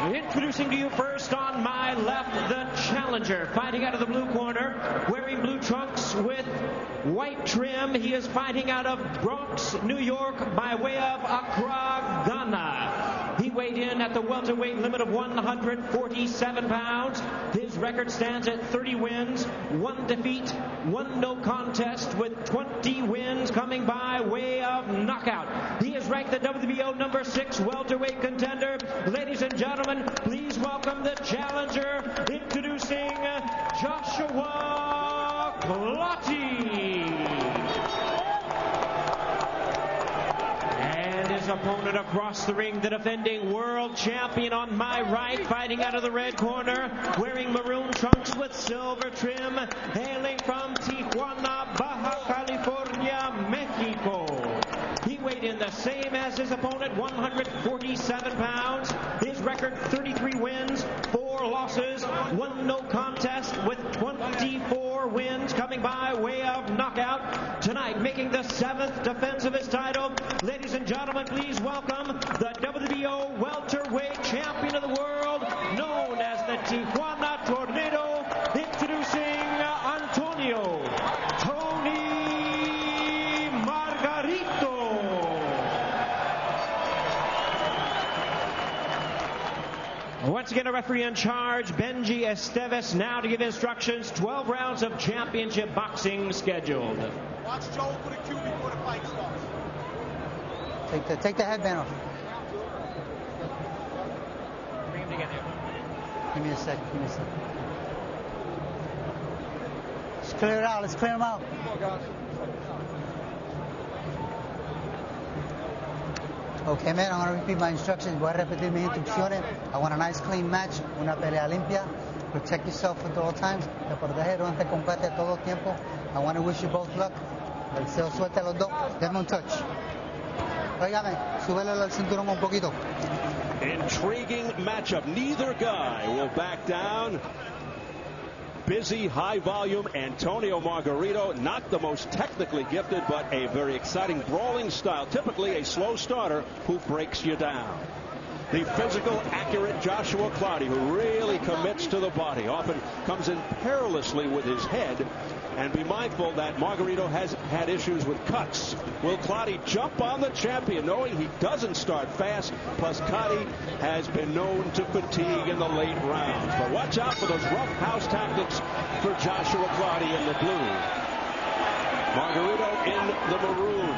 Introducing to you first on my left, the challenger, fighting out of the blue corner, wearing blue trunks with white trim. He is fighting out of Bronx, New York, by way of Accra, Ghana. He weighed in at the welterweight limit of 147 pounds. His record stands at 30 wins, 1 defeat, 1 no contest, with 20 wins coming by way of knockout. He is ranked the WBO number 6 welterweight contender. Ladies and gentlemen, please welcome the challenger, introducing Joshua Clottey. And his opponent across the ring, the defending world champion on my right, fighting out of the red corner, wearing maroon trunks with silver trim, hailing from Tijuana, Baja California, Mexico. He weighed in the same as his opponent, 147 pounds. His record, 33 wins, 4 losses, 1 no contest, with 24 wins coming by way of knockout. Tonight, making the 7th defense of his title, ladies and gentlemen, please welcome the WBO welterweight champion of the world, known as the Tijuana Tornado, introducing Antonio Tony Margarito. Once again, a referee in charge, Benji Esteves, now to give instructions. 12 rounds of championship boxing scheduled. Watch Joe put a cue before the fight starts. Take the headband off. Bring him together. Give me a sec. Let's clear it out. Let's clear them out. Okay, man, I'm going to repeat my instructions. Voy a repetir mis instrucciones. I want a nice, clean match. Una pelea limpia. Protect yourself at all times. Te protege durante el combate todo el tiempo. I want to wish you both luck. Deseo suerte a los dos. Denme un touch. Óigame, súbele el cinturón un poquito. Intriguing matchup. Neither guy will back down. Busy, high volume Antonio Margarito, not the most technically gifted, but a very exciting brawling style. Typically a slow starter who breaks you down. The physical, accurate Joshua Clottey, who really commits to the body, often comes in perilously with his head. And be mindful that Margarito has had issues with cuts. Will Clottey jump on the champion, knowing he doesn't start fast? Plus, Clottey has been known to fatigue in the late rounds. But watch out for those rough house tactics for Joshua Clottey in the blue. Margarito in the maroon.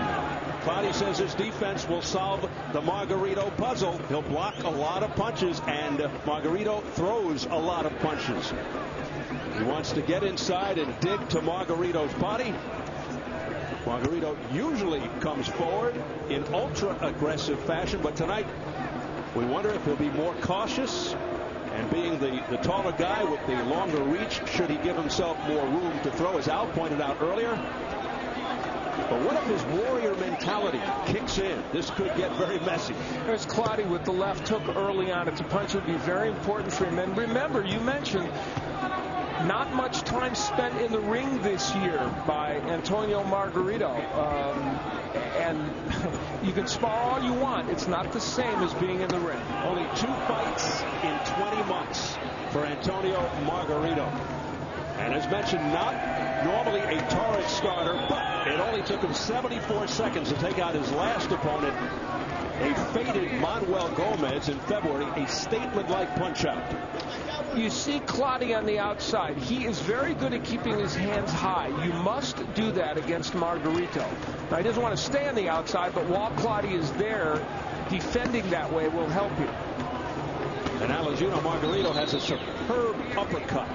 Clottey says his defense will solve the Margarito puzzle. He'll block a lot of punches, and Margarito throws a lot of punches. He wants to get inside and dig to Margarito's body. Margarito usually comes forward in ultra-aggressive fashion, but tonight we wonder if he'll be more cautious. And being the taller guy with the longer reach, should he give himself more room to throw, as Al pointed out earlier? But what if his warrior mentality kicks in? This could get very messy. There's Clottey with the left hook early on. It's a punch that would be very important for him. And remember, you mentioned not much time spent in the ring this year by Antonio Margarito. And you can spar all you want. It's not the same as being in the ring. Only 2 fights in 20 months for Antonio Margarito. And as mentioned, not normally a torrid starter, but it only took him 74 seconds to take out his last opponent, a faded Manuel Gomez in February, a statement-like punch-out. You see Clottey on the outside. He is very good at keeping his hands high. You must do that against Margarito. Now, he doesn't want to stay on the outside, but while Clottey is there, defending that way will help you. And Al, as you know, Margarito has a superb uppercut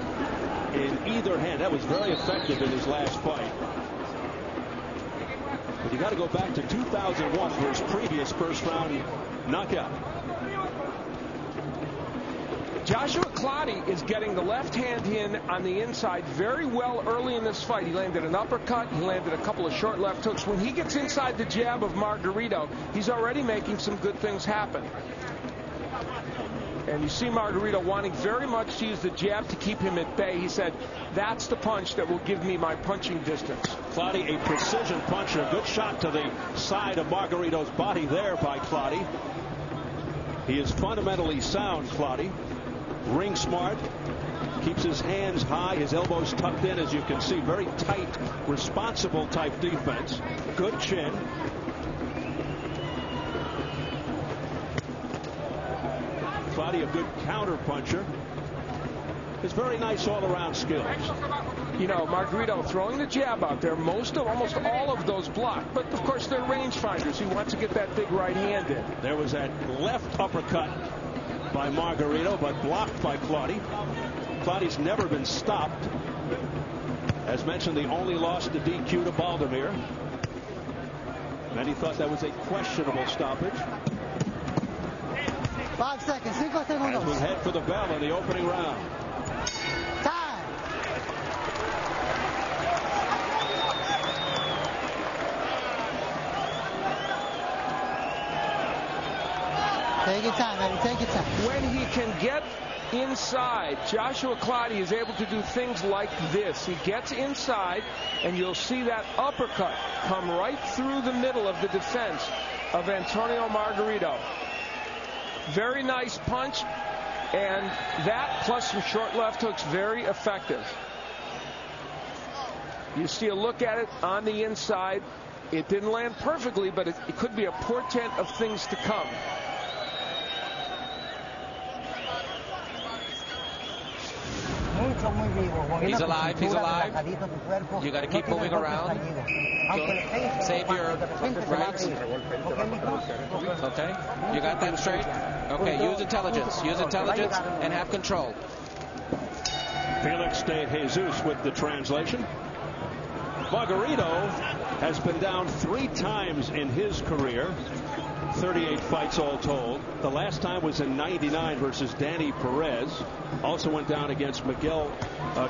in either hand. That was very effective in his last fight. But you got to go back to 2001 for his previous first-round knockout. Joshua Clottey is getting the left hand in on the inside very well early in this fight. He landed an uppercut. He landed a couple of short left hooks. When he gets inside the jab of Margarito, he's already making some good things happen. And you see Margarito wanting very much to use the jab to keep him at bay. He said, that's the punch that will give me my punching distance. Clottey, a precision puncher. A good shot to the side of Margarito's body there by Clottey. He is fundamentally sound, Clottey. Ring smart. Keeps his hands high, his elbows tucked in, as you can see. Very tight, responsible type defense. Good chin. Clottey, a good counter puncher. His very nice all-around skills. You know, Margarito throwing the jab out there. Almost all of those blocked. But, of course, they're rangefinders. He wants to get that big right hand in. There was that left uppercut by Margarito, but blocked by Clottey. Clottey's never been stopped. As mentioned, the only loss to DQ to Baldomir. Many thought that was a questionable stoppage. 5 seconds. 5 segundos. As we head for the bell in the opening round. Time. Take your time, baby. Take your time. When he can get inside, Joshua Clottey is able to do things like this. He gets inside, and you'll see that uppercut come right through the middle of the defense of Antonio Margarito. Very nice punch, and that plus some short left hooks, very effective. You see a look at it on the inside. It didn't land perfectly, but it could be a portent of things to come. He's alive. He's alive. You got to keep moving around. Save your rights. Okay. You got that straight? Okay. Use intelligence. Use intelligence and have control. Felix de Jesus with the translation. Margarito has been down 3 times in his career. 38 fights all told. The last time was in '99 versus Danny Perez. Also went down against Miguel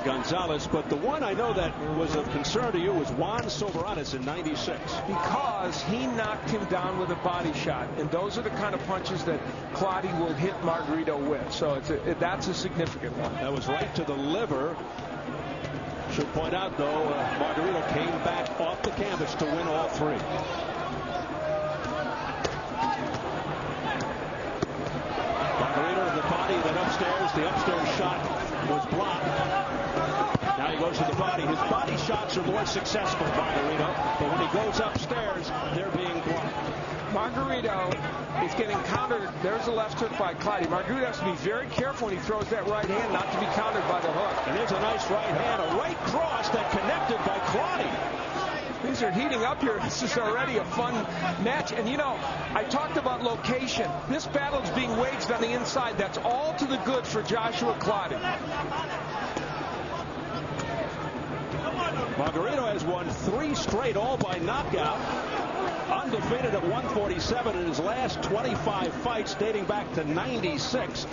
Gonzalez. But the one I know that was of concern to you was Juan Soberanes in '96. Because he knocked him down with a body shot. And those are the kind of punches that Clottey will hit Margarito with. So that's a significant one. That was right to the liver. Should point out, though, Margarito came back off the canvas to win all 3. Then upstairs, the upstairs shot was blocked. Now he goes to the body. His body shots are more successful, Margarito, but when he goes upstairs, they're being blocked. Margarito is getting countered. There's a left hook by Clottey. Margarito has to be very careful when he throws that right hand not to be countered by the hook. And there's a nice right hand, a right cross that connected by Clottey. Things are heating up here. This is already a fun match. And, you know, I talked about location. This battle is being waged on the inside. That's all to the good for Joshua Clottey. Margarito has won 3 straight, all by knockout. Undefeated at 147 in his last 25 fights dating back to '96.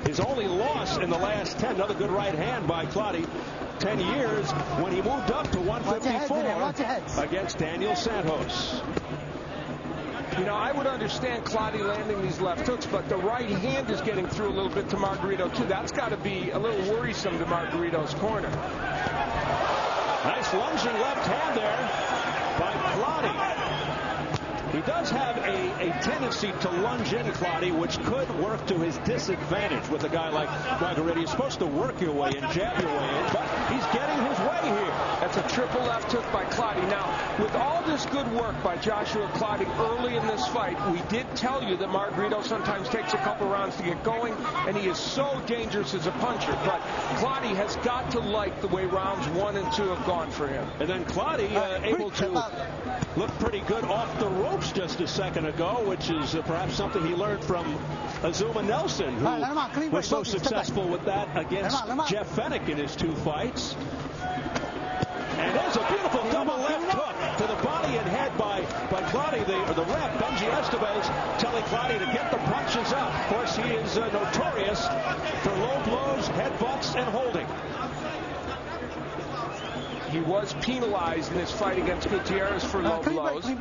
His only loss in the last 10. Another good right hand by Clottey. 10 years when he moved up to 154 against Daniel Santos. You know, I would understand Clottey landing these left hooks, but the right hand is getting through a little bit to Margarito, too. That's got to be a little worrisome to Margarito's corner. Nice lunging left hand there by Clottey. He does have a tendency to lunge in, Clottey, which could work to his disadvantage with a guy like Margarito. You're supposed to work your way in, jab your way in, but he's getting his way here. That's a triple left hook by Clottey. Now, with all this good work by Joshua Clottey early in this fight, we did tell you that Margarito sometimes takes a couple rounds to get going, and he is so dangerous as a puncher. But Clottey has got to like the way rounds 1 and 2 have gone for him. And then Clottey able to look pretty good off the ropes just a second ago, which is perhaps something he learned from Azuma Nelson, who was so successful with that against Jeff Fennick in his 2 fights. And there's a beautiful double left hook to the body and head by Clottey. The ref, Benji Estevez, telling Clottey to get the punches up. Of course, he is notorious for low blows, headbutts, and holding. He was penalized in his fight against Gutierrez for low blows. I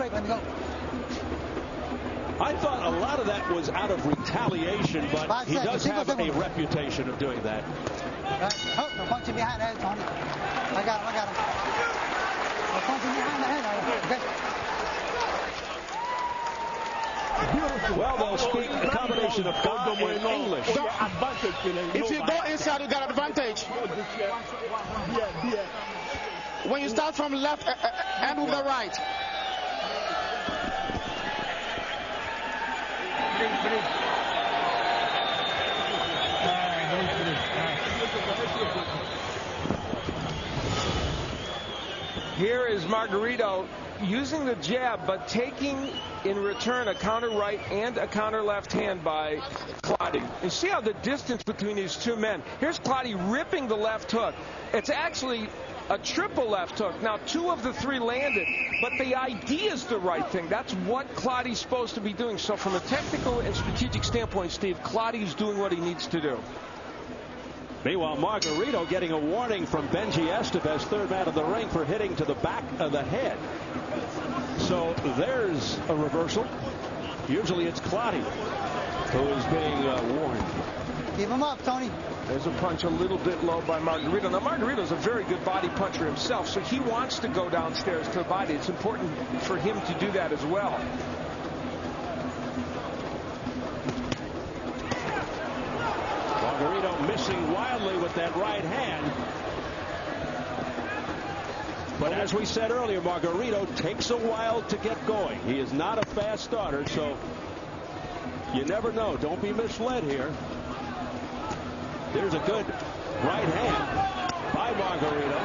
thought a lot of that was out of retaliation, but he does have a reputation of doing that. No punching behind the head, Tony. I got him. No punching behind the head. Okay. Well, they'll speak a combination of God and English. If you go inside, you got advantage. When you start from left and with the right. Here is Margarito using the jab, but taking in return a counter right and a counter left hand by Clottey. And see how the distance between these two men. Here's Clottey ripping the left hook. It's actually a triple left hook. Now, 2 of the 3 landed, but the idea is the right thing. That's what Clottey's supposed to be doing. So from a technical and strategic standpoint, Steve, Clottey's doing what he needs to do. Meanwhile, Margarito getting a warning from Benji Estevez, third man of the ring, for hitting to the back of the head. So there's a reversal. Usually it's Clottey who is being warned. Keep him up, Tony. There's a punch a little bit low by Margarito. Now, Margarito's a very good body puncher himself, so he wants to go downstairs to the body. It's important for him to do that as well. Margarito missing wildly with that right hand. But as we said earlier, Margarito takes a while to get going. He is not a fast starter, so you never know. Don't be misled here. There's a good right hand by Margarito.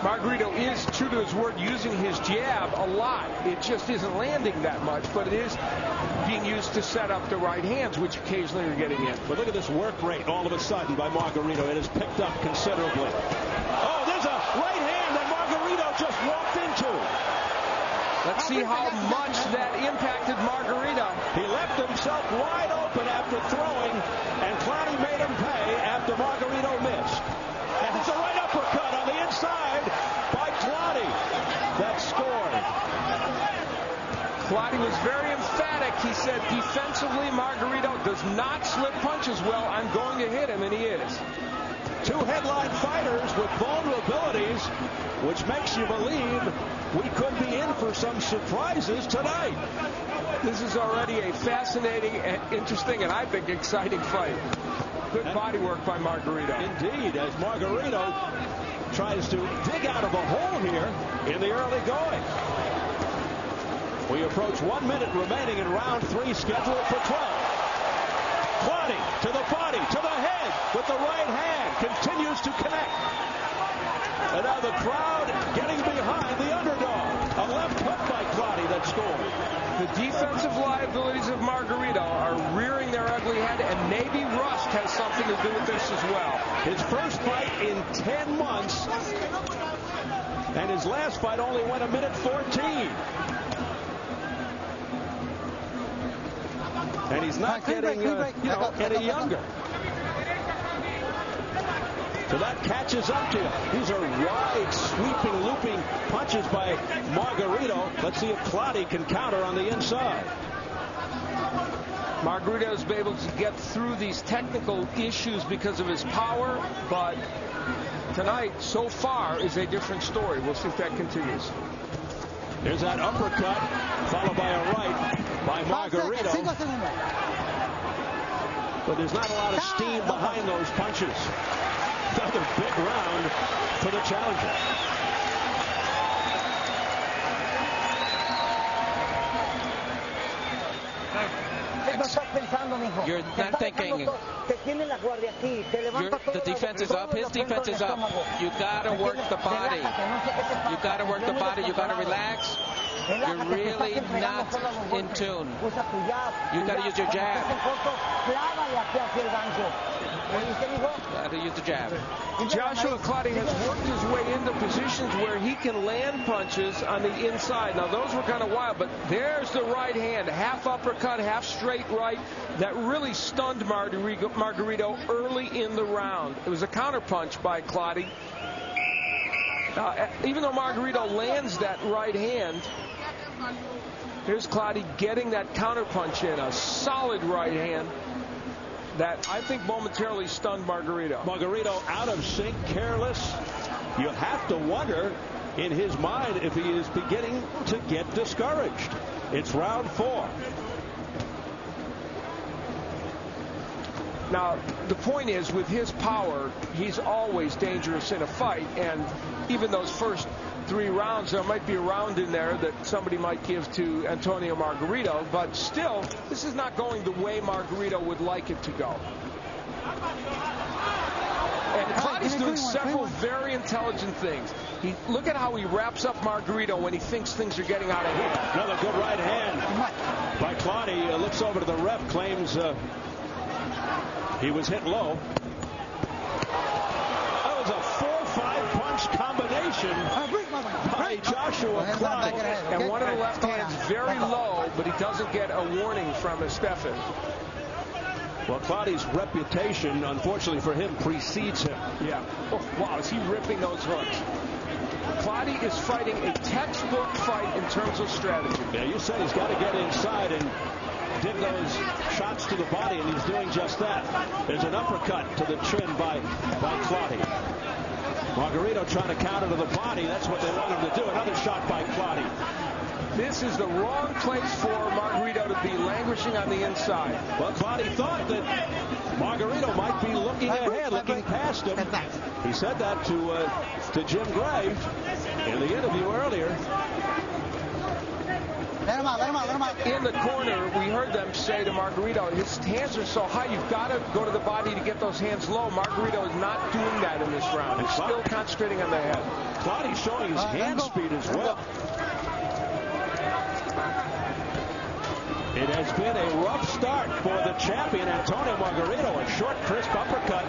Margarito is true to his word, using his jab a lot. It just isn't landing that much, but it is being used to set up the right hands, which occasionally are getting in. But look at this work rate all of a sudden by Margarito. It has picked up considerably. Oh, there's a right hand that Margarito just walked into. Let's see how much that impacted Margarito. He left himself wide open after throwing, and Clottey made him pay after Margarito missed. And it's a right uppercut on the inside by Clottey that scored. Clottey was very emphatic. He said defensively, Margarito does not slip punches well. I'm going to hit him, and he is. 2 headline fighters with vulnerabilities, which makes you believe we could be in for some surprises tonight. This is already a fascinating and interesting and I think exciting fight. Good body work by Margarito. Indeed, as Margarito tries to dig out of a hole here in the early going. We approach 1 minute remaining in round 3, scheduled for 12. Clottey to the body, to the head with the right hand, continues to connect. And now the crowd getting behind the underdog. A left hook by Clottey that scored. The defensive liabilities of Margarito are rearing their ugly head, and maybe rust has something to do with this as well. His first fight in 10 months, and his last fight only went 1 minute 14. And he's not getting any younger. So that catches up to you. These are wide, sweeping, looping punches by Margarito. Let's see if Clottey can counter on the inside. Margarito's been able to get through these technical issues because of his power, but tonight, so far, is a different story. We'll see if that continues. There's that uppercut, followed by a right by Margarito. But there's not a lot of steam behind those punches. Another big round for the challenger. You're not thinking. The defense is up. His defense is up. You got to work the body. You got to work the body. You got to relax. You're really not in tune. You got to use your jab. Got to use the jab. Joshua Clottey has worked his way into positions where he can land punches on the inside. Now, those were kind of wild, but there's the right hand. Half uppercut, half straight right. That really stunned Margarito early in the round. It was a counter punch by Clottey. Even though Margarito lands that right hand, here's Clottey getting that counter punch in. A solid right hand that I think momentarily stunned Margarito. Margarito out of sync, careless. You have to wonder in his mind if he is beginning to get discouraged. It's round 4. Now, the point is, with his power, he's always dangerous in a fight. And even those first 3 rounds, there might be a round in there that somebody might give to Antonio Margarito. But still, this is not going the way Margarito would like it to go. And Clottey's doing several very intelligent things. Look at how he wraps up Margarito when he thinks things are getting out of hand. Another good right hand by Clottey. Looks over to the ref, claims he was hit low. That was a 4-5 punch combination by Joshua Clottey. And one of the left hands very low, but he doesn't get a warning from Estefan. Well, Clottey's reputation, unfortunately for him, precedes him. Yeah. Oh, wow, is he ripping those hooks? Clottey is fighting a textbook fight in terms of strategy. Yeah, you said he's got to get inside and dig those shots to the body, and he's doing just that. There's an uppercut to the chin by Clottey. Margarito trying to counter to the body. That's what they want him to do. Another shot by Clottey. This is the wrong place for Margarito to be languishing on the inside. Well, Clottey thought that Margarito might be looking ahead, looking past him. He said that to Jim Gray in the interview earlier. Let him out. In the corner, we heard them say to Margarito, his hands are so high, you've got to go to the body to get those hands low. Margarito is not doing that in this round. He's still concentrating on the head. Clottey's showing his hand speed as well. It has been a rough start for the champion, Antonio Margarito. A short, crisp uppercut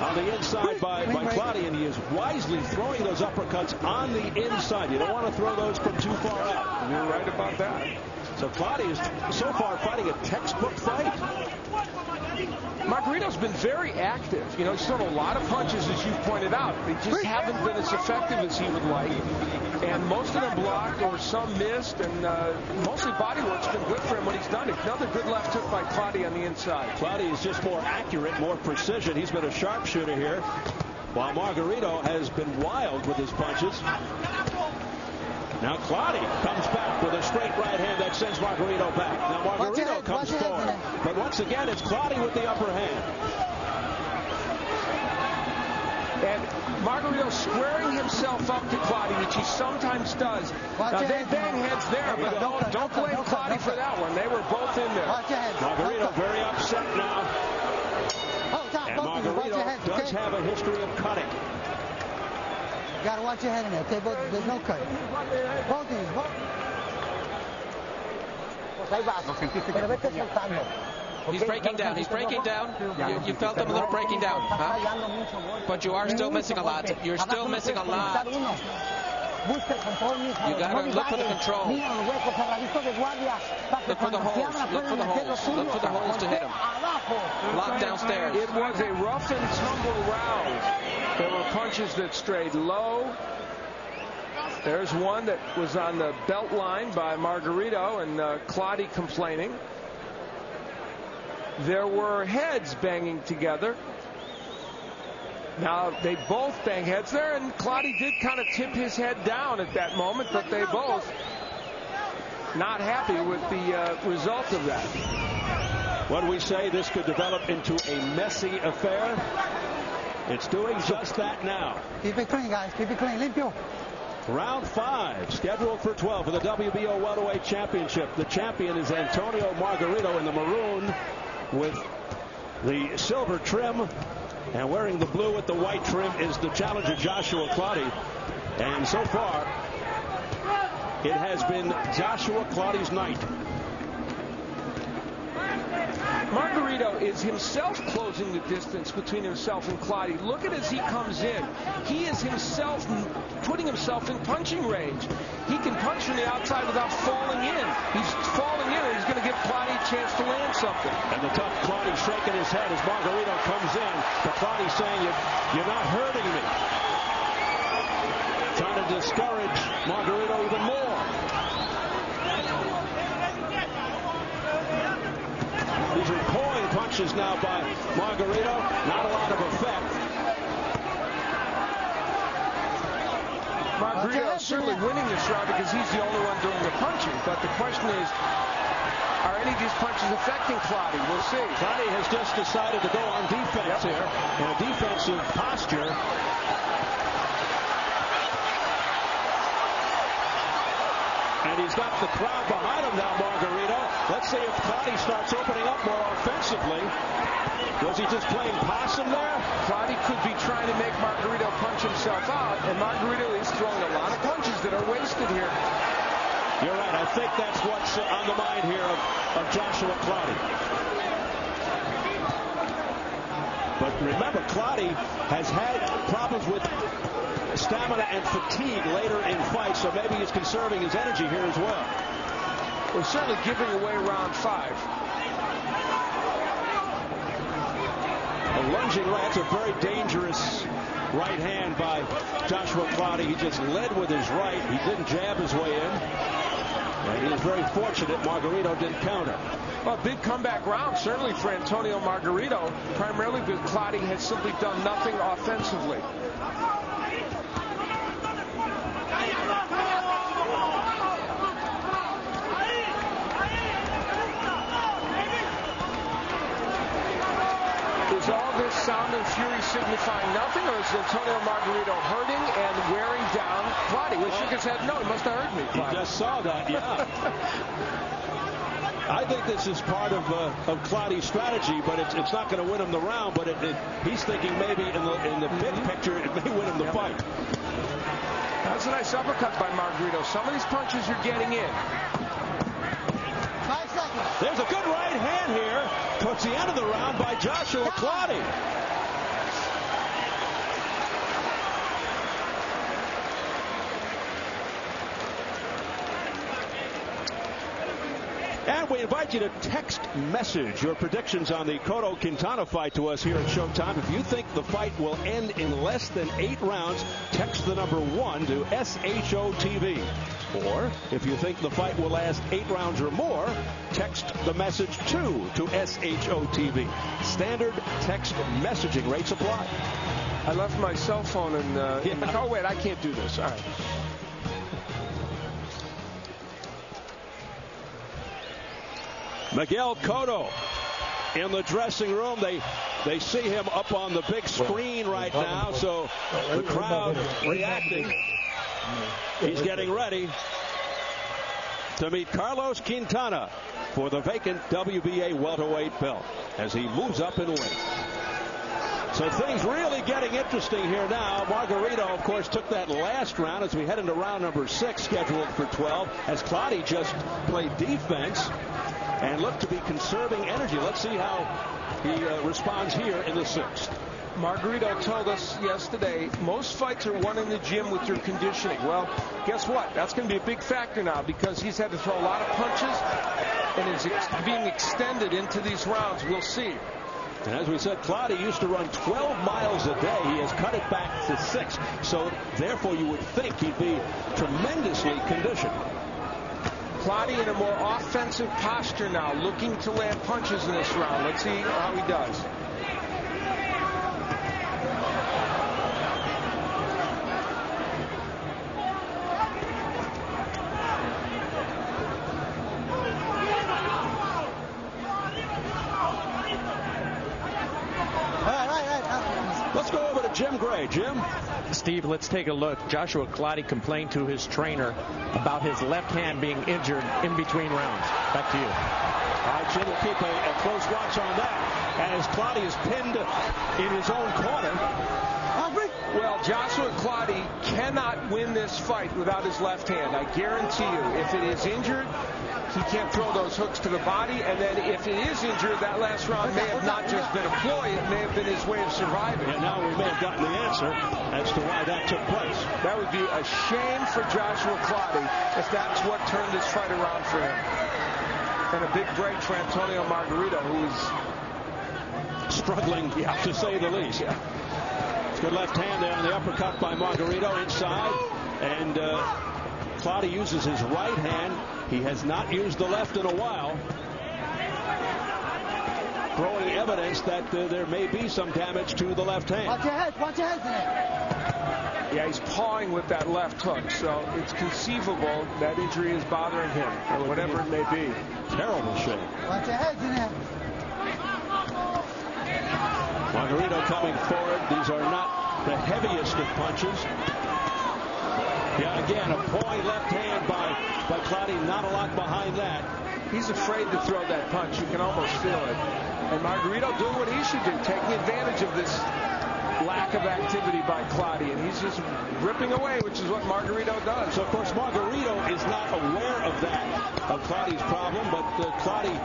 on the inside by Clottey, and he is wisely throwing those uppercuts on the inside. You don't want to throw those from too far out. You're right about that. So Clottey is so far fighting a textbook fight. Margarito's been very active. You know, he's thrown a lot of punches, as you've pointed out. They just haven't been as effective as he would like. And most of them blocked or some missed. And mostly body work's been good for him when he's done it. Another good left hook by Clottey on the inside. Clottey is just more accurate, more precision. He's been a sharpshooter here, while Margarito has been wild with his punches. Now Clottey comes back with a straight right hand that sends Margarito back. Now Margarito comes forward. But once again, it's Clottey with the upper hand. And Margarito squaring himself up to Clottey, which he sometimes does. Now they bang heads there, but don't blame Clottey for that one. They were both in there. Margarito very upset now. And Margarito does have a history of cutting. You gotta watch your head in there, okay? But there's no cut. Both these. He's breaking down. He's breaking down. You felt him a little breaking down, huh? But you are still missing a lot. You're still missing a lot. You gotta look for the control. Look for the holes. Look for the holes. Look for the holes to hit him. Lock downstairs. It was a rough and tumble round. There were punches that strayed low. There's one that was on the belt line by Margarito, and Clottey complaining. There were heads banging together. Now, they both bang heads there, and Clottey did kind of tip his head down at that moment, but they both not happy with the result of that. What do we say? This could develop into a messy affair. It's doing just that now. Keep it clean, guys. Keep it clean. Limpio. Round 5, scheduled for 12 for the WBO welterweight championship. The champion is Antonio Margarito in the maroon with the silver trim, and wearing the blue with the white trim is the challenger Joshua Clottey. And so far, it has been Joshua Clottey's night. Margarito is himself closing the distance between himself and Clottey. Look at as he comes in. He is himself putting himself in punching range. He can punch from the outside without falling in. He's falling in, and he's going to give Clottey a chance to land something. And the tough Clottey shaking his head as Margarito comes in. But Clottey saying, you're not hurting me. Trying to discourage Margarito even more. These are pulling punches now by Margarito. Not a lot of effect. Margarito is certainly winning this round because he's the only one doing the punching. But the question is, are any of these punches affecting Clottey? We'll see. Clottey has just decided to go on defense here, in a defensive posture. And he's got the crowd behind him now, Margarito. Let's see if Clottey starts opening up more offensively. Was he just playing possum there? Clottey could be trying to make Margarito punch himself out, and Margarito is throwing a lot of punches that are wasted here. You're right. I think that's what's on the mind here of Joshua Clottey. But remember, Clottey has had problems with stamina and fatigue later in fights, so maybe he's conserving his energy here as well. We're certainly giving away round 5. A lunging right. That's a very dangerous right hand by Joshua Clottey. He just led with his right. He didn't jab his way in. And he was very fortunate Margarito didn't counter. Well, big comeback round, certainly for Antonio Margarito, primarily because Clottey has simply done nothing offensively. Is all this sound and fury signifying nothing, or is Antonio Margarito hurting and wearing down Clottey? He shook his head. No, he must have hurt me, Clottey. He just saw that, yeah. I think this is part of Clottey's strategy, but it's not going to win him the round. But he's thinking maybe in the big picture it may win him the fight. That's a nice uppercut by Margarito. Some of these punches you're getting in. 5 seconds. There's a good right hand here towards the end of the round by Joshua Clottey. And we invite you to text message your predictions on the Cotto Quintana fight to us here at Showtime. If you think the fight will end in less than 8 rounds, text the number 1 to SHOTV. Or if you think the fight will last 8 rounds or more, text the message 2 to SHOTV. Standard text messaging rates apply. I left my cell phone in the car. Oh, wait, I can't do this. All right. Miguel Cotto in the dressing room. They see him up on the big screen right now, so the crowd reacting. He's getting ready to meet Carlos Quintana for the vacant WBA welterweight belt as he moves up in weight. So things really getting interesting here now. Margarito, of course, took that last round as we head into round number 6, scheduled for 12, as Clottey just played defense and looked to be conserving energy. Let's see how he responds here in the 6th. Margarito told us yesterday, most fights are won in the gym with your conditioning. Well, guess what? That's going to be a big factor now because he's had to throw a lot of punches and is being extended into these rounds. We'll see. And as we said, Clottey used to run 12 miles a day. He has cut it back to 6. So therefore, you would think he'd be tremendously conditioned. Clottey in a more offensive posture now, looking to land punches in this round. Let's see how he does. Let's go over to Jim Gray. Jim? Steve, let's take a look. Joshua Clottey complained to his trainer about his left hand being injured in between rounds. Back to you. All right, Jim will keep a close watch on that as Clottey is pinned in his own corner. Well, Joshua Clottey cannot win this fight without his left hand. I guarantee you, if it is injured, he can't throw those hooks to the body. And then if it is injured, that last round may have not just been a ploy, it may have been his way of surviving. And now we may have gotten the answer as to why that took place. That would be a shame for Joshua Clottey if that's what turned this fight around for him. And a big break for Antonio Margarito, who is struggling, to say the least. Good left hand there on the uppercut by Margarito inside. And Clottey uses his right hand. He has not used the left in a while. Throwing evidence that there may be some damage to the left hand. Watch your head in it. Yeah, he's pawing with that left hook, so it's conceivable that injury is bothering him, or whatever it may be. Terrible shape. Watch your head, Junior. Margarito coming forward. These are not the heaviest of punches. Yeah, again, a pawing left hand by Clottey. Not a lot behind that. He's afraid to throw that punch. You can almost feel it. And Margarito doing what he should do, taking advantage of this lack of activity by Clottey, and he's just ripping away, which is what Margarito does. So, of course, Margarito is not aware of that, of Clottey's problem, but Clottey,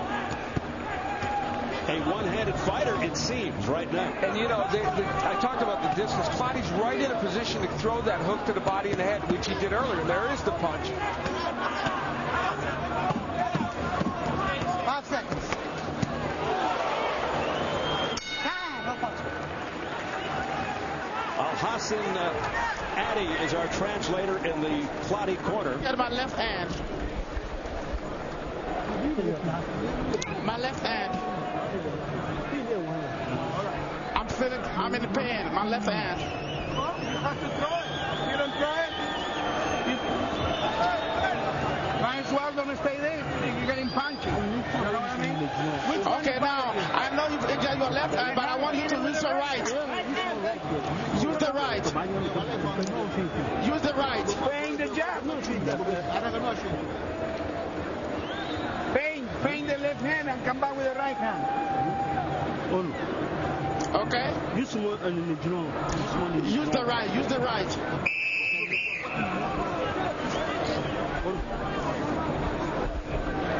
a one-handed fighter, it seems, right now. And, you know, I talked about the distance. Clottey's right in a position to throw that hook to the body and the head, which he did earlier. There is the punch. 5 seconds. Hassan Addy is our translator in the Clottey corner. Got my left hand. My left hand. I'm in the pain. My left hand. You don't try it? Might as well don't stay there. You're getting punched. You know what I mean? Okay, now, I know you got your left hand, but I want you to use the right. Use the right. Use the right. Feign the jab. Feign the left hand and come back with the right hand. Okay? Use the right. Use the right.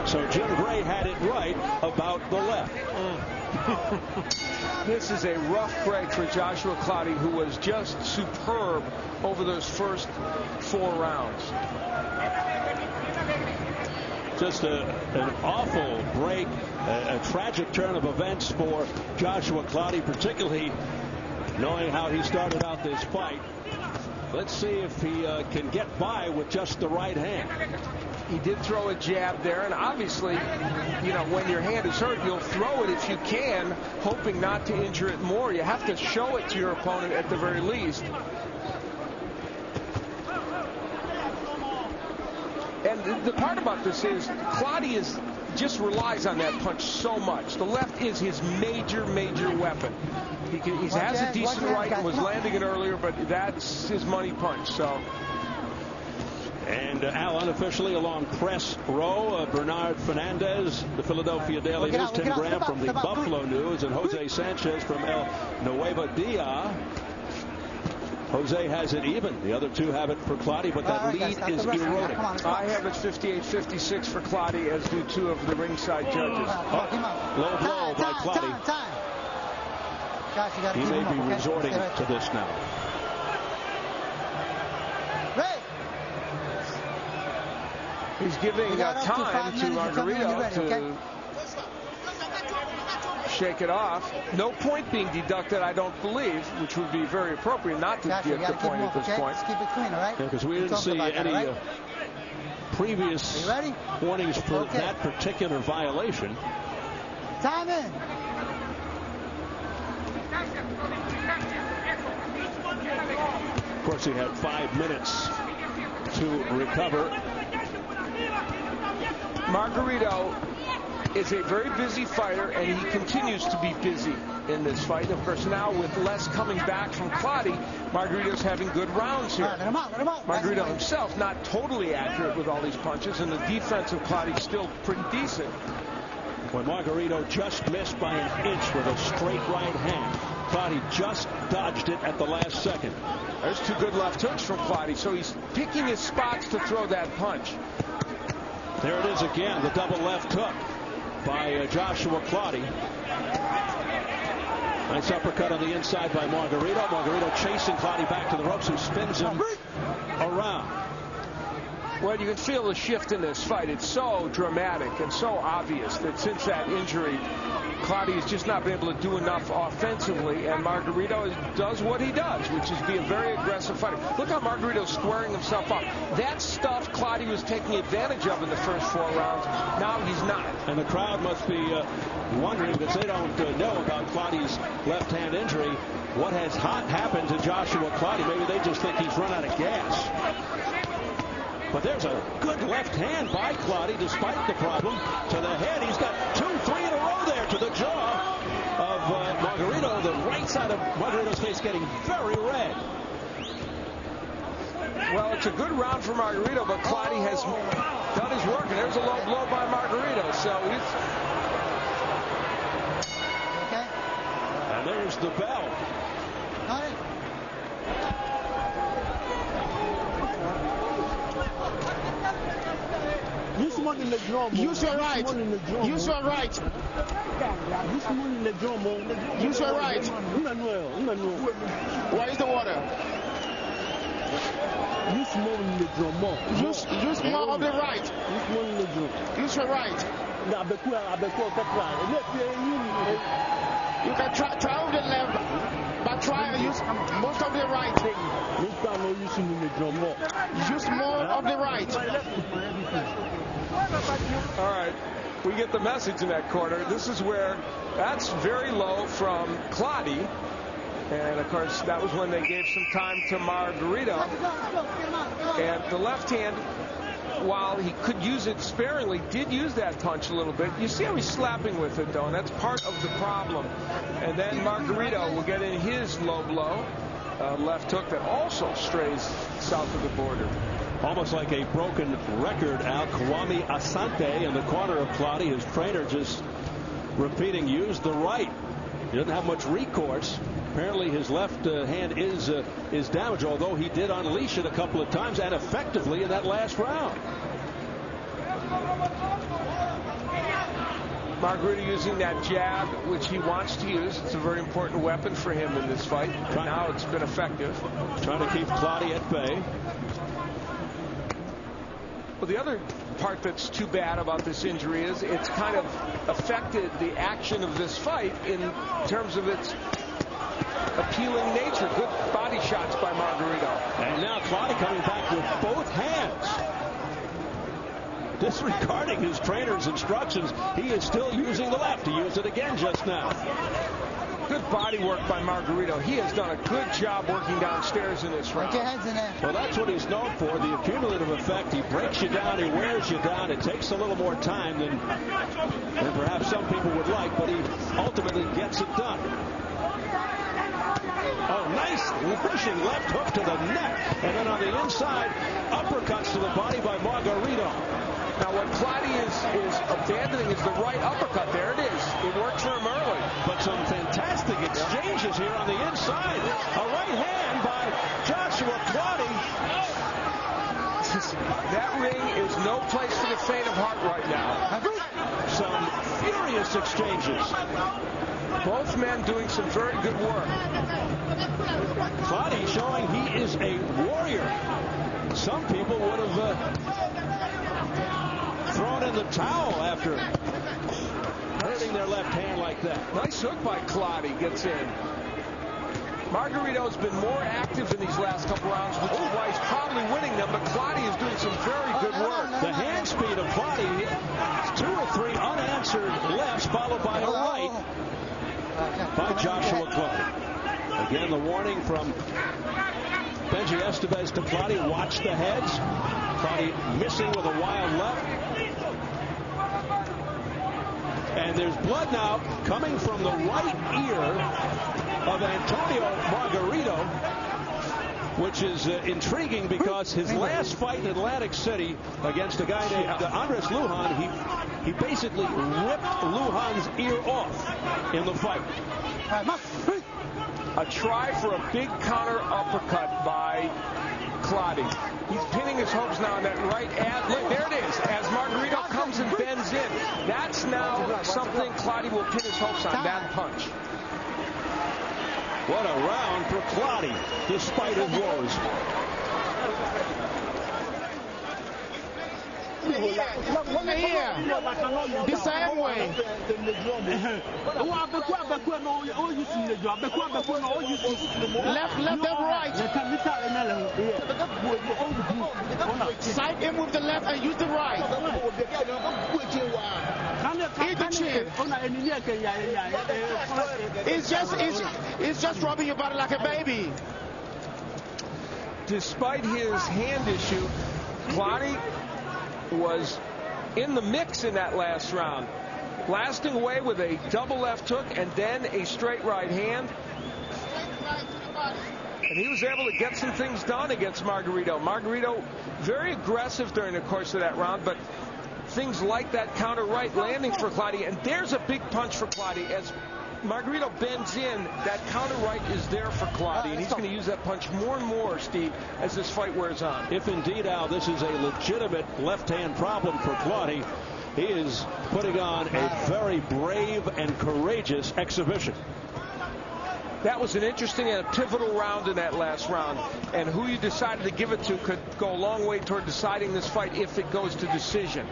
So Jim Gray had it right about the left. This is a rough break for Joshua Clottey, who was just superb over those first 4 rounds. Just an awful break, a tragic turn of events for Joshua Clottey, particularly knowing how he started out this fight. Let's see if he can get by with just the right hand. He did throw a jab there, and obviously, you know, when your hand is hurt, you'll throw it if you can, hoping not to injure it more. You have to show it to your opponent at the very least. And the part about this is Clottey just relies on that punch so much. The left is his major weapon. He has a decent right and was landing it earlier, but that's his money punch. So. And Al, unofficially along press row, Bernard Fernandez, the Philadelphia Daily News, Tim Graham from the Buffalo News, and Jose Sanchez from El Nuevo Dia. Jose has it even. The other two have it for Clottey, but that lead is eroding. I have it 58-56 for Clottey, as do 2 of the ringside judges. Low blow by Clottey. He may be resorting to this now. He's giving time to Margarito to shake it off. No point being deducted, I don't believe, which would be very appropriate not to give the point at this point. Keep it clean, all right? Because we didn't see any previous warnings for that particular violation. Time in. Of course, he had 5 minutes to recover. Margarito is a very busy fighter, and he continues to be busy in this fight. And of course, now with less coming back from Clottey, Margarito's having good rounds here. Let him out. Margarito himself not totally accurate with all these punches, and the defense of Clottey's still pretty decent. When Margarito just missed by an inch with a straight right hand, Clottey just dodged it at the last second. There's 2 good left hooks from Clottey, so he's picking his spots to throw that punch. There it is again, the double left hook by Joshua Clottey. Nice uppercut on the inside by Margarito. Margarito chasing Clottey back to the ropes, who spins him around. Well, you can feel the shift in this fight. It's so dramatic and so obvious that since that injury, Clottey has just not been able to do enough offensively, and Margarito does what he does, which is be a very aggressive fighter. Look how Margarito's squaring himself up. That stuff Clottey was taking advantage of in the first 4 rounds. Now he's not. And the crowd must be wondering, because they don't know about Clottey's left hand injury, what has happened to Joshua Clottey. Maybe they just think he's run out of gas. But there's a good left hand by Clottey despite the problem. To the head, he's got 2, 3 in a row there to the jaw of Margarito. The right side of Margarito's face getting very red. Well, it's a good round for Margarito, but Clottey has done his work, and there's a low blow by Margarito. So it's... Okay. And there's the bell. Use one in the drum. Use your right. Use your right. Use one in the drum. Use your right. Where is the water? Use more in the drum. Use more of the right. Use more in the drum. Use your right. You can try with the left, but try to use most of the right. Use more of the right. All right, we get the message in that corner. This is where that's very low from Clottey. And, of course, that was when they gave some time to Margarito. And the left hand, while he could use it sparingly, did use that punch a little bit. You see how he's slapping with it, though, and that's part of the problem. And then Margarito will get in his low blow, left hook that also strays south of the border. Almost like a broken record, Al Kwame Asante in the corner of Clottey. His trainer just repeating, use the right. He doesn't have much recourse. Apparently his left hand is damaged, although he did unleash it a couple of times and effectively in that last round. Margarito using that jab, which he wants to use. It's a very important weapon for him in this fight. And now it's been effective. Trying to keep Clottey at bay. Well, the other part that's too bad about this injury is it's kind of affected the action of this fight in terms of its appealing nature. Good body shots by Margarito. And now Clottey coming back with both hands. Disregarding his trainer's instructions, he is still using the left. He used it again just now. Good body work by Margarito. He has done a good job working downstairs in this round. Well, that's what he's known for, the accumulative effect. He breaks you down, he wears you down. It takes a little more time than perhaps some people would like, but he ultimately gets it done. Oh, nice pushing left hook to the neck. And then on the inside, uppercuts to the body by Margarito. Now, what Clottey is abandoning is the right uppercut. There it is. It worked for him early. But some fantastic exchanges here on the inside. A right hand by Joshua Clottey. That ring is no place for the faint of heart right now. Some furious exchanges. Both men doing some very good work. Clottey showing he is a warrior. Some people would have thrown in the towel after hurting their left hand like that. Nice hook by Clottey, gets in. Margarito's been more active in these last couple rounds, which is why he's probably winning them, but Clottey is doing some very good work. The hand speed of Clottey, 2 or 3 unanswered lefts, followed by a right by Joshua Clottey. Again, the warning from Benji Estevez to Clottey, watch the heads. Clottey missing with a wild left. And there's blood now coming from the right ear of Antonio Margarito, which is intriguing because his last fight in Atlantic City against a guy named Andres Lujan, he basically ripped Lujan's ear off in the fight. A try for a big counter uppercut by Clottey. He's pinning his hopes now on that right ad. Look, there it is. As Margarito comes and bends in, that's now something Clottey will pin his hopes on, that punch. What a round for Clottey, despite his woes. Here. The same way. Left and right. Side him with the left and use the right. Eat the chin. It's just rubbing your body like a baby. Despite his hand issue, Clottey was in the mix in that last round, blasting away with a double left hook and then a straight right hand. And he was able to get some things done against Margarito. Margarito very aggressive during the course of that round, but things like that counter right landing for Clottey. And there's a big punch for Clottey. As Margarito bends in, that counter right is there for Clottey, and he's going to use that punch more and more, Steve, as this fight wears on. If indeed, Al, this is a legitimate left-hand problem for Clottey, he is putting on a very brave and courageous exhibition. That was an interesting and a pivotal round in that last round, and who you decided to give it to could go a long way toward deciding this fight if it goes to decision.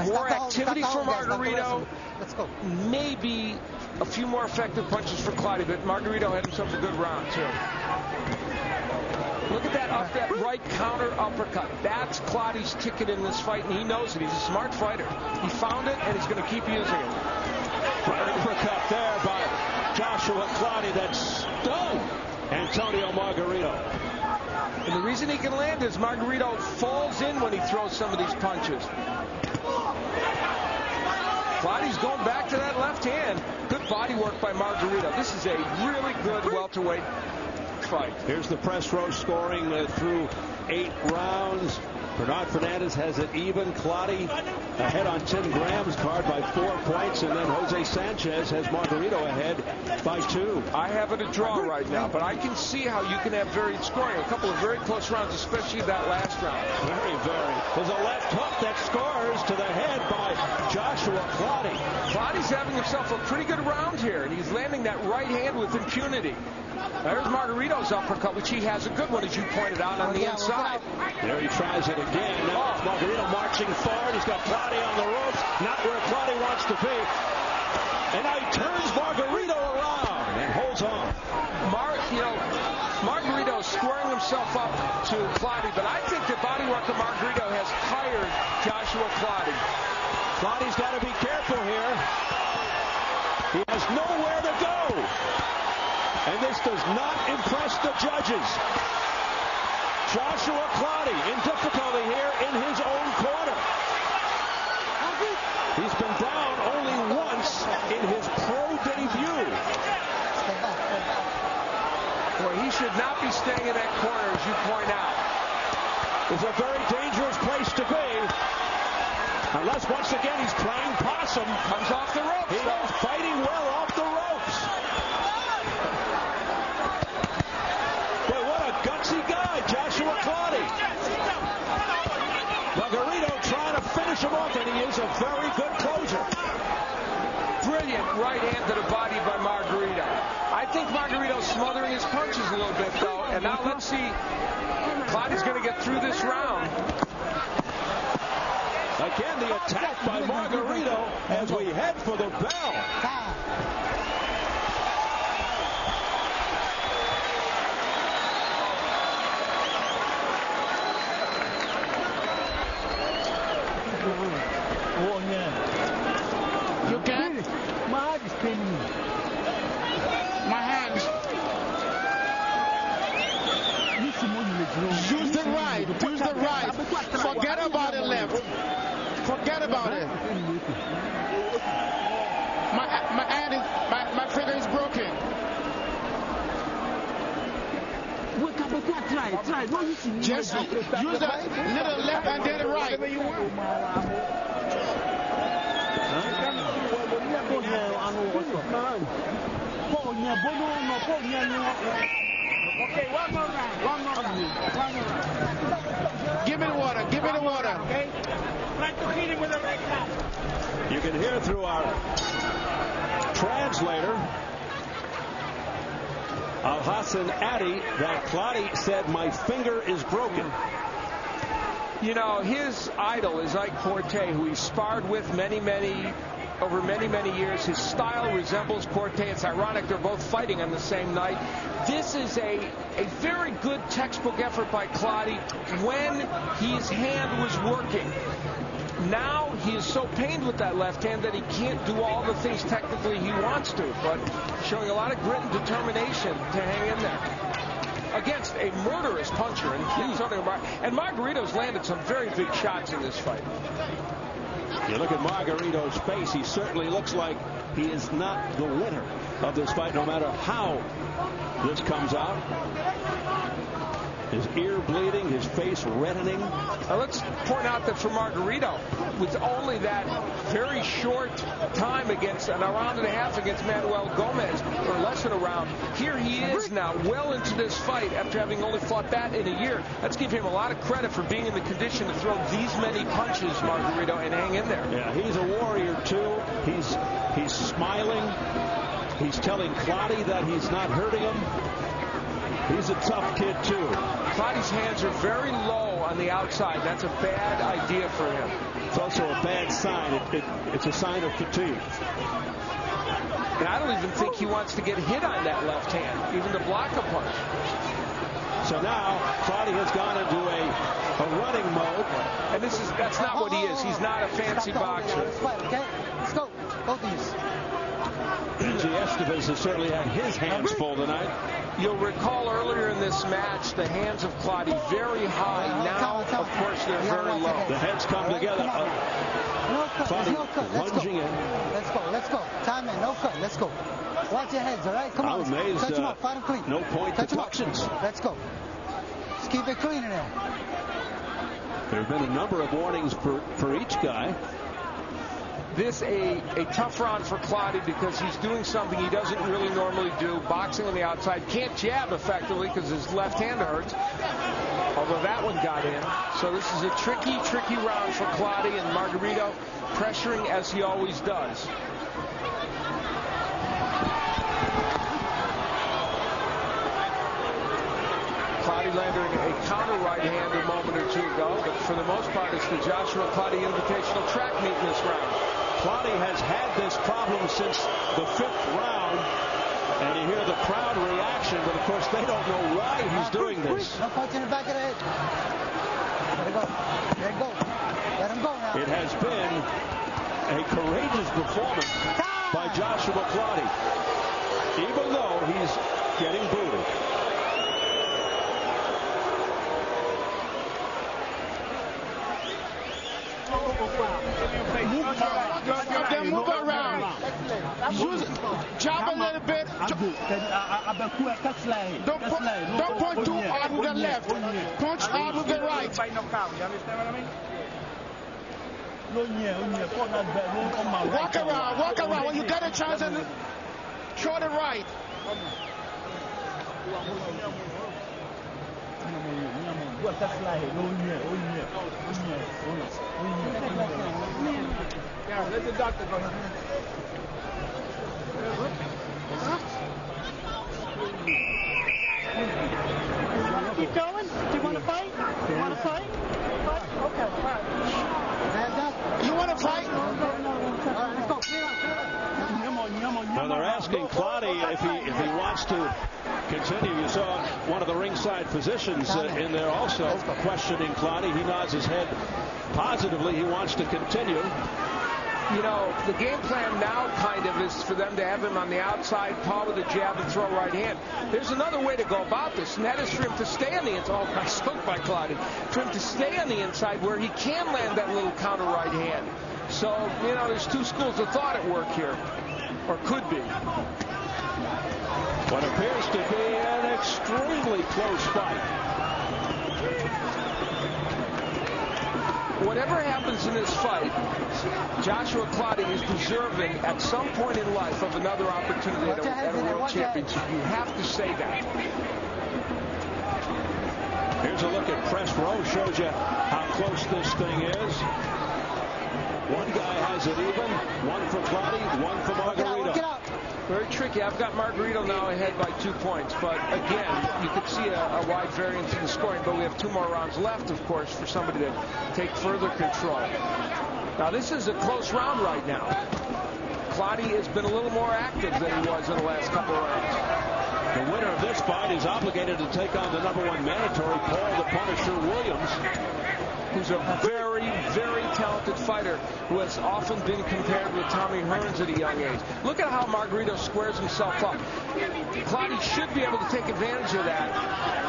More activity for Margarito, maybe a few more effective punches for Clottey, but Margarito had himself a good round too. Look at that up, that right counter uppercut. That's Clottey's ticket in this fight, and he knows it. He's a smart fighter. He found it, and he's going to keep using it. Uppercut there by Joshua Clottey that stunned Antonio Margarito. And the reason he can land is Margarito falls in when he throws some of these punches. Clottey's going back to that left hand. Good body work by Margarito. This is a really good welterweight fight. Here's the press row scoring through 8 rounds. Bernard Fernandez has it even. Clottey ahead on Tim Graham's card by 4 points, and then Jose Sanchez has Margarito ahead by 2. I have it a draw right now, but I can see how you can have varied scoring. A couple of very close rounds, especially that last round. Very. There's a left hook that scores to the head by Joshua Clottey. Clottey's having himself a pretty good round here, and he's landing that right hand with impunity. There's Margarito's uppercut, which he has a good one, as you pointed out, on the inside. There he tries it again. Now it's Margarito marching forward. He's got Clottey on the ropes, not where Clottey wants to be. And now he turns Margarito around and holds on. Margarito is squaring himself up to Clottey, but I think the body work of Margarito has tired Joshua Clottey. Clottey's got to be careful here. He has nowhere to go. And this does not impress the judges. Joshua Clottey in difficulty here in his own corner. He's been down only once in his pro debut. Boy, he should not be staying in that corner, as you point out. It's a very dangerous place to be. Unless, once again, he's playing possum. Comes off the ropes. He is fighting well off the ropes. Boy, what a gutsy guy, Joshua Clottey. Margarito trying to finish him off, and he is a very good closer. Brilliant right hand to the body by Margarito. I think Margarito's smothering his punches a little bit, though. And now let's see. Clottey's going to get through this round. Again, the attack by Margarito as we head for the bell. You can? My heart is paining me. My hands. Use the right. Use the right. Forget about the left. Forget about it. My finger is broken. Try. Just use the little left and then the right. Okay, one more round. Give me the water. Okay? Try to hit him with the right hand. You can hear through our translator, Al-Hassan Addy, that Clottey said, "My finger is broken." You know, his idol is Ike Corte, who he sparred with over many years. His style resembles Corte. It's ironic they're both fighting on the same night. This is a very good textbook effort by Clottey when his hand was working. Now he is so pained with that left hand that he can't do all the things technically he wants to, but showing a lot of grit and determination to hang in there against a murderous puncher. And Margarito's landed some very big shots in this fight. You look at Margarito's face, he certainly looks like he is not the winner of this fight, no matter how this comes out. His ear bleeding, his face reddening. Now let's point out that for Margarito, with only that very short time against a round and a half against Manuel Gomez, or less than a round, here he is now well into this fight after having only fought that in a year. Let's give him a lot of credit for being in the condition to throw these many punches, Margarito, and hang in there. Yeah, he's a warrior too. He's smiling. He's telling Clottey that he's not hurting him. He's a tough kid too. Clottey's hands are very low on the outside. That's a bad idea for him. It's also a bad sign. It's a sign of fatigue. And I don't even think he wants to get hit on that left hand, even to block a punch. So now Clottey has gone into a running mode. And that's not what he is. He's not a fancy boxer. Okay, let's go. Both of you. Estevez has certainly had his hands full tonight. You'll recall earlier in this match the hands of Clottey very high. Now, of course, they're very low. The heads come together. Clottey lunging in. Let's go. Time in, no cut. Let's go. Watch your heads, all right? Come on. I'm amazed. Touch him up, fight him clean. No point deductions. Let's go. Just keep it clean in there. There have been a number of warnings for each guy. This a tough round for Clottey because he's doing something he doesn't really normally do, boxing on the outside. Can't jab effectively because his left hand hurts, although that one got in. So this is a tricky round for Clottey, and Margarito pressuring as he always does. Clottey landed a counter right hand a moment or two ago, but for the most part it's the Joshua Clottey Invitational track meet in this round. Clottey has had this problem since the 5th round, and you hear the crowd reaction, but of course they don't know why he's doing this. No punch in the back of the head. Let it go. Let it go. Let him go now. It has been a courageous performance by Joshua Clottey, even though he's getting booted. Move around. Jab a little bit. Don't punch too hard with the left. Punch hard with the right. Walk around. When you get a chance, and throw the right. Yeah, let the doctor go. Keep going. Do you want to fight? You want to fight? Okay, all right. You want to fight? Well, they're asking Clottey if he wants to continue. You saw one of the ringside physicians in there also questioning Clottey. He nods his head positively. He wants to continue. You know, the game plan now kind of is for them to have him on the outside, paw with a jab and throw right hand. There's another way to go about this, and that is for him to stay on the inside. Oh, I spoke by Clottey. For him to stay on the inside where he can land that little counter right hand. So, you know, there's two schools of thought at work here, or could be. What appears to be an extremely close fight. Whatever happens in this fight, Joshua Clottey is deserving at some point in life of another opportunity at a world championship. You have to say that. Here's a look at press row. Shows you how close this thing is. One guy has it even. One for Clottey, one for Margarito. Very tricky. I've got Margarito now ahead by 2 points. But again, you could see a wide variance in the scoring. But we have 2 more rounds left, of course, for somebody to take further control. Now, this is a close round right now. Clottey has been a little more active than he was in the last couple of rounds. The winner of this fight is obligated to take on the #1 mandatory, Paul the Punisher Williams, who's a very, very talented fighter who has often been compared with Tommy Hearns at a young age. Look at how Margarito squares himself up. Clottey should be able to take advantage of that,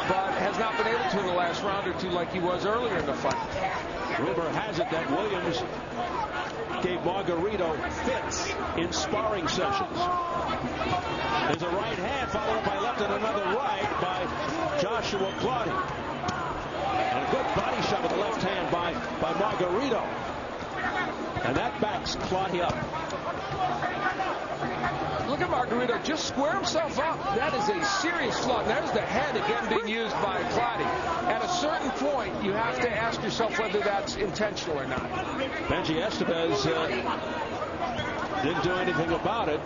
but has not been able to in the last round or two like he was earlier in the fight. Rumor has it that Williams gave Margarito fits in sparring sessions. There's a right hand followed up by left and another right by Joshua Clottey. And a good body shot with the left hand by Margarito. And that backs Clottey up. Look at Margarito just square himself up. That is a serious flaw. And there's the head again being used by Clottey. At a certain point, you have to ask yourself whether that's intentional or not. Benji Estevez didn't do anything about it.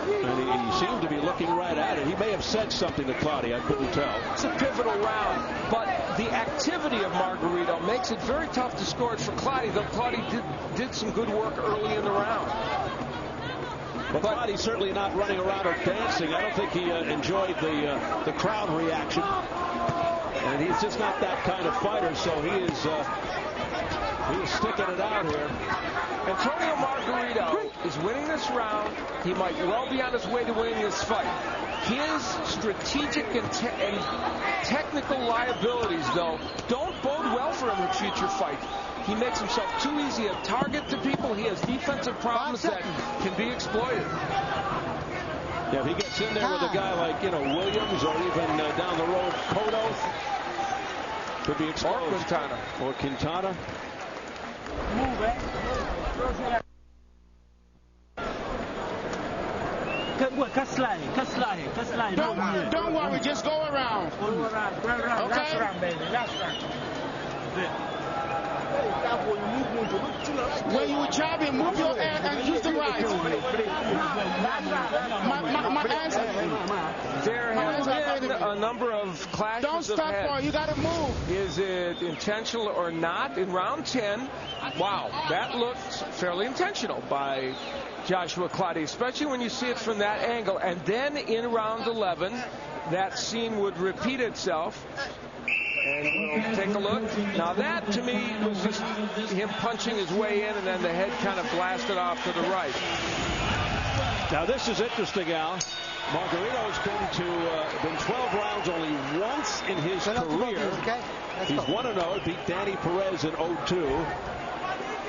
And he seemed to be looking right at it. He may have said something to Clottey. I couldn't tell. It's a pivotal round. But the activity of Margarito makes it very tough to score it for Clottey, though Clottey did some good work early in the round. But Clottey's certainly not running around or dancing. I don't think he enjoyed the crowd reaction. And he's just not that kind of fighter, so he is sticking it out here. Antonio Margarito is winning this round. He might well be on his way to winning this fight. His strategic and technical liabilities, though, don't bode well for him in future fights. He makes himself too easy a target to people. He has defensive problems that can be exploited. Yeah, if he gets in there with a guy like, Williams or even down the road, Cotto, could be exposed. Or Quintana. Move it. Cut slide. Don't worry, just go around. Okay? Last round, baby. Last round. When you jab and move your hand and use the right. My hands are... There have been a number of clashes. Don't stop, boy. You got to move. Is it intentional or not? In round 10, wow, that looked fairly intentional by Joshua Clottey, especially when you see it from that angle. And then in round 11, that scene would repeat itself. And we'll take a look. Now that, to me, was just him punching his way in, and then the head kind of blasted off to the right. Now this is interesting, Al. Margarito's been 12 rounds only once in his career. He's 1-0, beat Danny Perez in 0-2.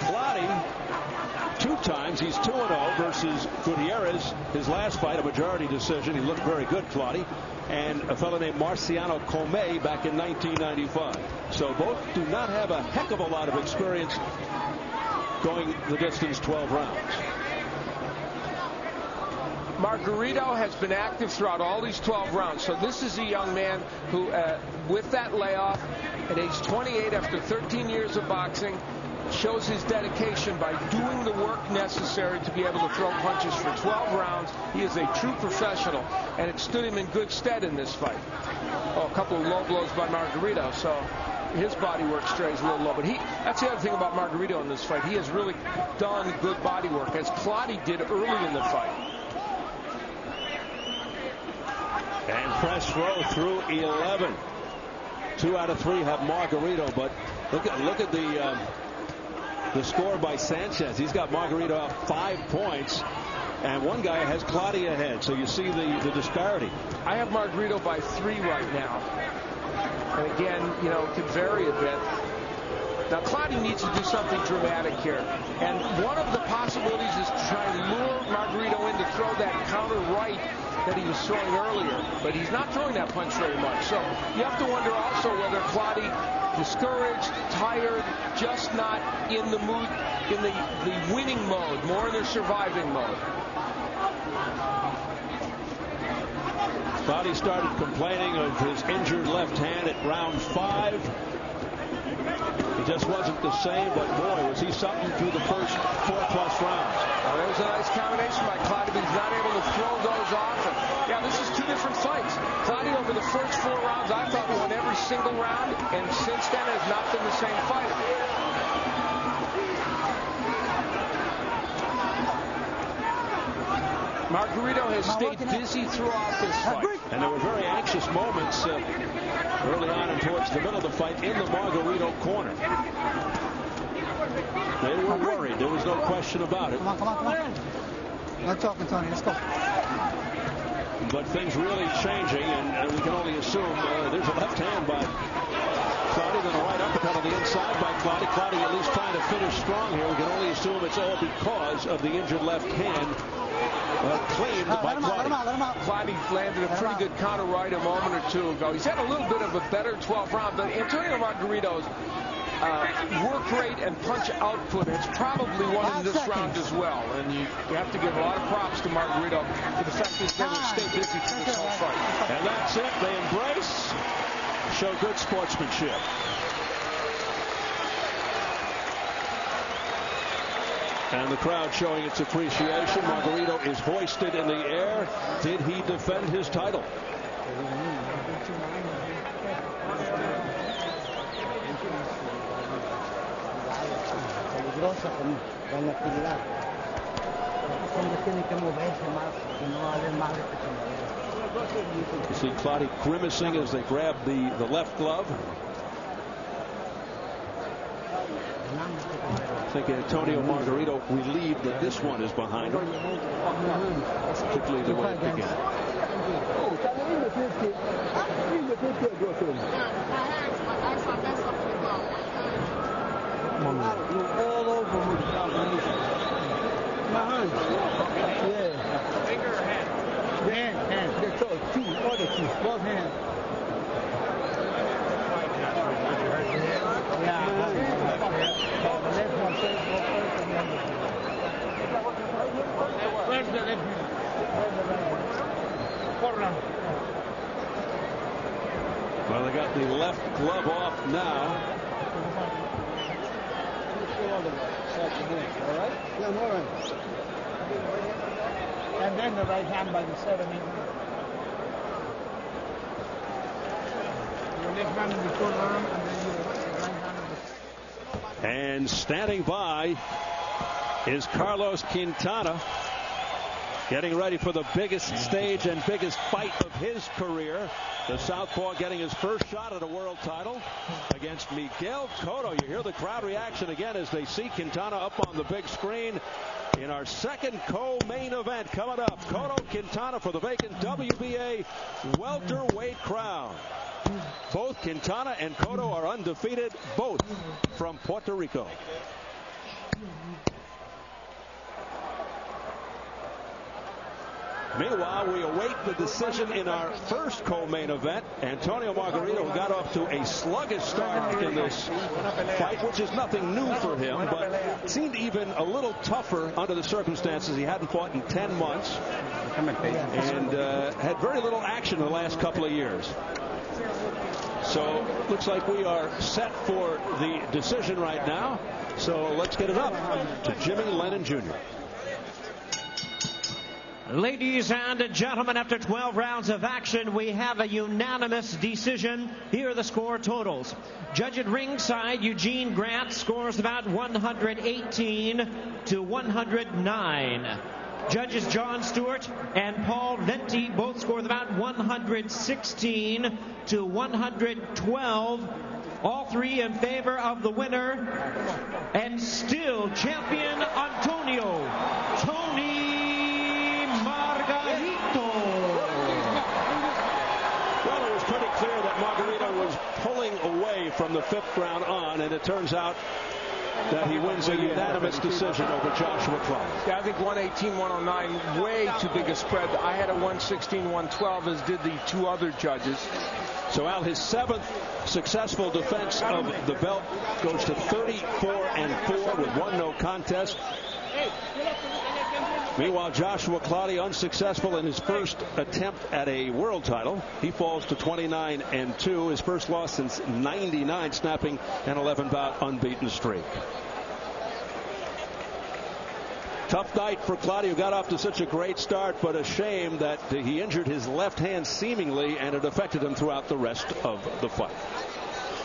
Clottey, 2 times. He's 2-0 versus Gutierrez. His last fight, a majority decision. He looked very good, Clottey. And a fellow named Marciano Comey back in 1995. So both do not have a heck of a lot of experience going the distance 12 rounds. Margarito has been active throughout all these 12 rounds. So this is a young man who, with that layoff, at age 28, after 13 years of boxing, shows his dedication by doing the work necessary to be able to throw punches for 12 rounds. He is a true professional, and it stood him in good stead in this fight. Oh, a couple of low blows by Margarito, so his body work strays a little low. But that's the other thing about Margarito in this fight. He has really done good body work, as Clottey did early in the fight. And press throw through 11. 2 out of 3 have Margarito, but look at the score by Sanchez. He's got Margarito out 5 points, and one guy has Clottey ahead. So you see the disparity. I have Margarito by 3 right now. And again, it could vary a bit. Now, Clottey needs to do something dramatic here. And one of the possibilities is to try and lure Margarito in to throw that counter right that he was throwing earlier. But he's not throwing that punch very much. So you have to wonder also whether Clottey, discouraged, tired, just not in the mood, in the winning mode, more in the surviving mode. Clottey started complaining of his injured left hand at round 5. It just wasn't the same, but boy, was he something through the first 4+ rounds. Well, there's a nice combination by single round, and since then has not been the same fighter. Margarito has stayed busy throughout this fight. And there were very anxious moments early on and towards the middle of the fight in the Margarito corner. They were worried. There was no question about it. Come on, come on, come on. No talking, Tony. Let's go. But things really changing, and we can only assume there's a left hand by Clottey, then a right uppercut on the inside by Clottey. Clottey at least trying to finish strong here. We can only assume it's all because of the injured left hand claimed by Clottey. Clottey landed a pretty good counter right a moment or two ago. He's had a little bit of a better 12th round, but Antonio Margarito's work rate and punch output has probably won in this round as well. And you have to give a lot of props to Margarito for the fact that he's able to stay busy through this whole fight. And that's it. They embrace, show good sportsmanship. And the crowd showing its appreciation. Margarito is hoisted in the air. Did he defend his title? You see Clottey grimacing as they grab the left glove. I think Antonio Margarito relieved that this one is behind him, particularly the way it began. All over with my hand. Yeah. Finger or hand? Hand. That's all. Two. Other two. Both hands. Yeah. Left one first, and then where's the left hand? Well, they got the left glove off now. All right? Yeah, I'm all right. And then the right hand by the 7 inch. Your left hand in the forearm, and then your right hand in the... And standing by is Carlos Quintana, getting ready for the biggest stage and biggest fight of his career. The southpaw getting his first shot at a world title against Miguel Cotto. You hear the crowd reaction again as they see Quintana up on the big screen in our second co-main event coming up. Cotto Quintana for the vacant WBA welterweight crown. Both Quintana and Cotto are undefeated, both from Puerto Rico. Meanwhile, we await the decision in our first co-main event. Antonio Margarito got off to a sluggish start in this fight, which is nothing new for him, but seemed even a little tougher under the circumstances. He hadn't fought in 10 months and had very little action in the last couple of years. So looks like we are set for the decision right now. So let's get it up to Jimmy Lennon Jr. Ladies and gentlemen, after 12 rounds of action, we have a unanimous decision. Here are the score totals. Judge at ringside, Eugene Grant, scores about 118 to 109. Judges John Stewart and Paul Venti both scored about 116 to 112. All three in favor of the winner. And still champion Antonio Tony Margarito. Well, it was pretty clear that Margarito was pulling away from the 5th round on, and it turns out that he wins a unanimous decision over Joshua Clottey. Yeah, I think 118-109, way too big a spread. I had a 116-112, as did the two other judges. So Al, his 7th successful defense of the belt goes to 34-4 with 1 no contest. Meanwhile, Joshua Clottey unsuccessful in his first attempt at a world title. He falls to 29-2, his first loss since '99, snapping an 11-bout unbeaten streak. Tough night for Clottey, who got off to such a great start, but a shame that he injured his left hand seemingly, and it affected him throughout the rest of the fight.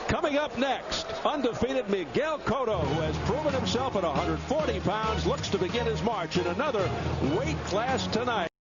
Coming up next, undefeated Miguel Cotto, who has proven himself at 140 pounds, looks to begin his march in another weight class tonight.